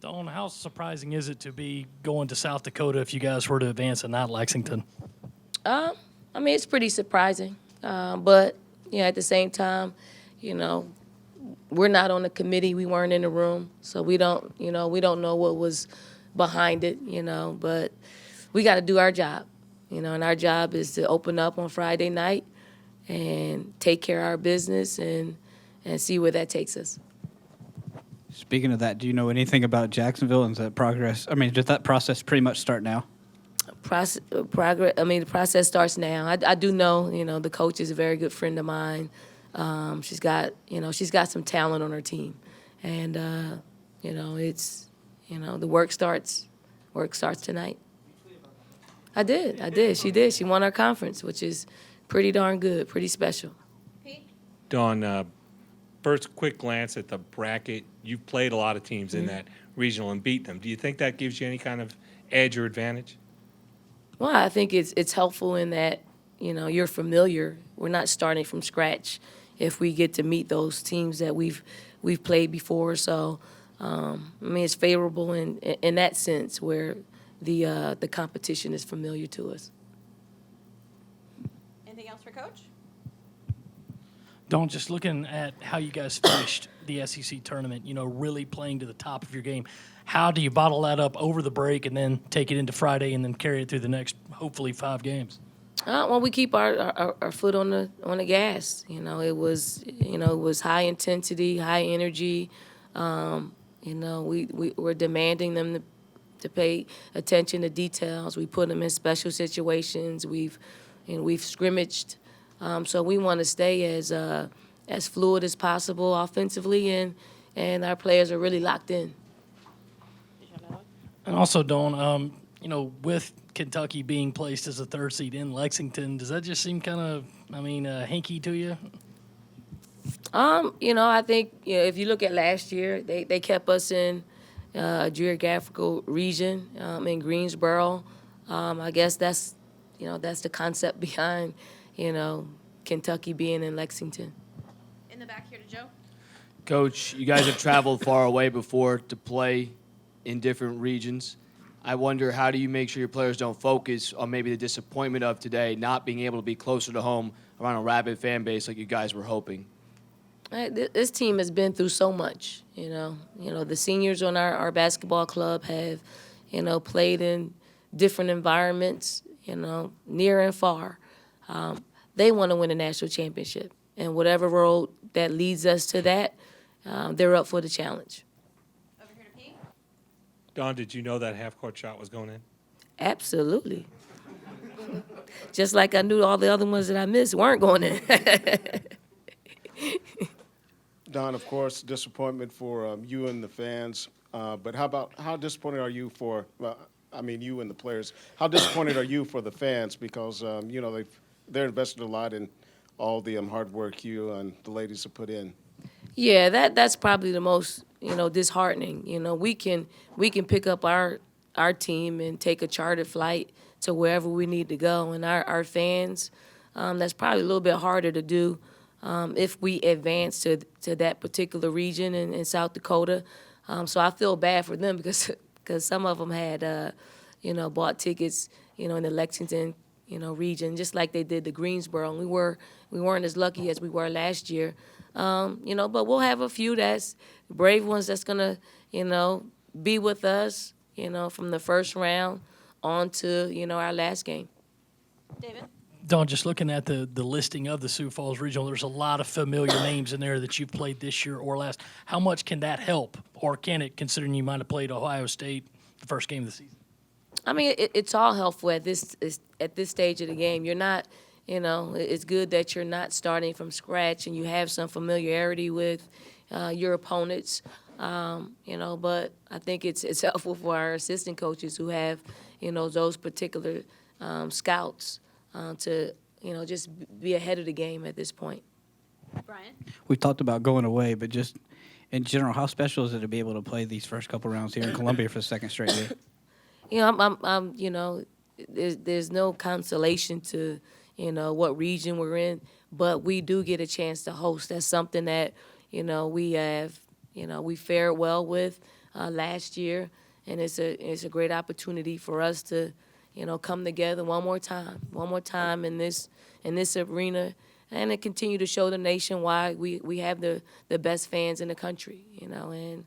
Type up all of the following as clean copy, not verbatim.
Dawn, how surprising is it to be going to South Dakota if you guys were to advance and not Lexington? I mean, it's pretty surprising, but at the same time, you know, we're not on the committee. We weren't in the room, so we don't know what was behind it. But we got to do our job. And our job is to open up on Friday night and take care of our business and see where that takes us. Speaking of that, do you know anything about Jacksonville and that progress? I mean, does that process pretty much start now? Progress. I mean, the process starts now. I do know. The coach is a very good friend of mine. She's got some talent on her team, and it's the work starts. Work starts tonight. I did. She did. She won our conference, which is pretty darn good, pretty special. Dawn, first quick glance at the bracket. You've played a lot of teams in that regional and beat them. Do you think that gives you any kind of edge or advantage? Well, I think it's helpful in that you're familiar. We're not starting from scratch if we get to meet those teams that we've played before. So, I mean, it's favorable in that sense where the competition is familiar to us. Anything else for Coach? Dawn, just looking at how you guys finished the SEC tournament, really playing to the top of your game, how do you bottle that up over the break and then take it into Friday and then carry it through the next, hopefully, 5 games? Well, we keep our foot on the gas. It was high intensity, high energy. We're demanding them to pay attention to details. We put them in special situations. We've scrimmaged. So we want to stay as fluid as possible offensively, and our players are really locked in. And also, Dawn, with Kentucky being placed as a 3rd seed in Lexington, does that just seem kind of, hinky to you? I think if you look at last year, they kept us in a geographical region in Greensboro. I guess that's the concept behind Kentucky being in Lexington. In the back here to Joe. Coach, you guys have traveled far away before to play in different regions. I wonder, how do you make sure your players don't focus on maybe the disappointment of today, not being able to be closer to home around a rabid fan base like you guys were hoping? This team has been through so much. The seniors on our basketball club have, played in different environments, near and far. They want to win a national championship. And whatever road that leads us to that, they're up for the challenge. Over here to Pete. Dawn, did you know that half-court shot was going in? Absolutely. Just like I knew all the other ones that I missed weren't going in. Don, of course, disappointment for you and the fans. But how disappointed are you for, you and the players, how disappointed are you for the fans? Because, they're invested a lot in all the hard work you and the ladies have put in. Yeah, that's probably the most, disheartening. We can pick up our team and take a chartered flight to wherever we need to go. And our fans, that's probably a little bit harder to do if we advance to that particular region in South Dakota. So I feel bad for them because some of them had, bought tickets, in the Lexington, region, just like they did the Greensboro. And we weren't as lucky as we were last year. But we'll have a few that's brave ones that's gonna, be with us, from the first round on to, our last game. David. Dawn, just looking at the listing of the Sioux Falls Regional, there's a lot of familiar names in there that you've played this year or last. How much can that help, or can it, considering you might have played Ohio State the first game of the season? I mean, it's all helpful at this stage of the game. You're not, it's good that you're not starting from scratch and you have some familiarity with your opponents. But I think it's helpful for our assistant coaches who have, those particular scouts to, just be ahead of the game at this point. Brian. We've talked about going away, but just in general, how special is it to be able to play these first couple rounds here in Columbia for the second straight year? There's no consolation to, what region we're in, but we do get a chance to host. That's something that, we have, we fared well with. last year, and it's a great opportunity for us to, come together one more time in this arena, and to continue to show the nation why we have the best fans in the country. And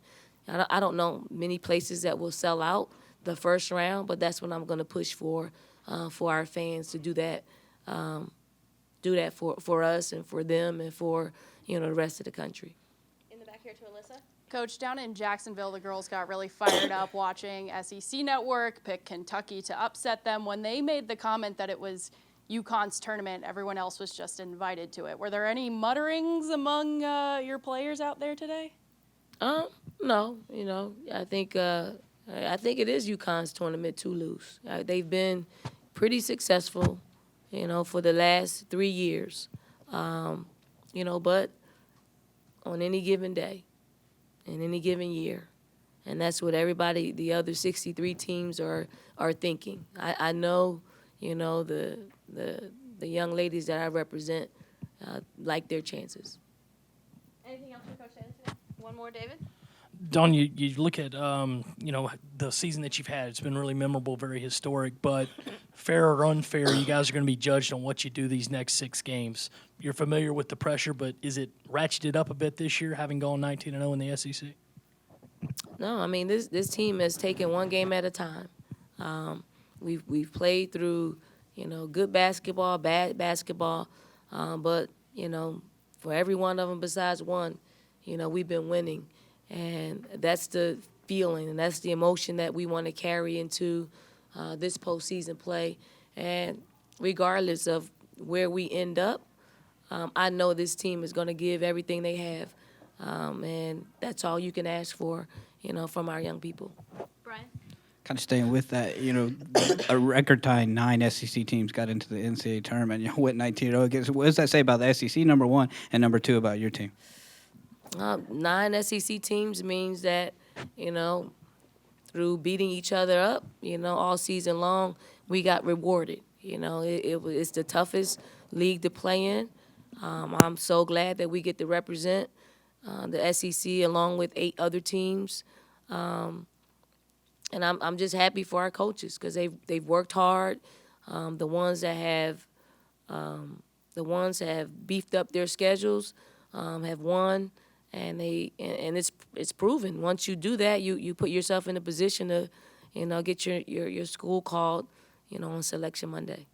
I don't know many places that will sell out the first round, but that's what I'm going to push for our fans to do that. Do that for us and for them and for the rest of the country. In the back here to Alyssa. Coach, down in Jacksonville, the girls got really fired up watching SEC Network pick Kentucky to upset them. When they made the comment that it was UConn's tournament, everyone else was just invited to it. Were there any mutterings among your players out there today? No. I think it is UConn's tournament to lose. They've been pretty successful, for the last 3 years. But on any given day, in any given year, and that's what everybody, the other 63 teams are thinking. I know, the young ladies that I represent like their chances. Anything else for Coach Staley today? One more, David. Don, you look at the season that you've had. It's been really memorable, very historic. But fair or unfair, you guys are going to be judged on what you do these next 6 games. You're familiar with the pressure, but is it ratcheted up a bit this year, having gone 19-0 in the SEC? No, I mean this team has taken one game at a time. We've played through good basketball, bad basketball, but for every one of them besides one, we've been winning. And that's the feeling and that's the emotion that we want to carry into this postseason play. And regardless of where we end up, I know this team is going to give everything they have. And that's all you can ask for, from our young people. Brian. Kind of staying with that, a record-tying 9 SEC teams got into the NCAA tournament. Went 19-0 against. What does that say about the SEC, number one, and number two, about your team? 9 SEC teams means that, through beating each other up, all season long, we got rewarded. It's the toughest league to play in. I'm so glad that we get to represent the SEC along with 8 other teams. And I'm just happy for our coaches because they've worked hard. The ones that have beefed up their schedules have won. And it's proven. Once you do that, you put yourself in a position to, get your school called, on Selection Monday.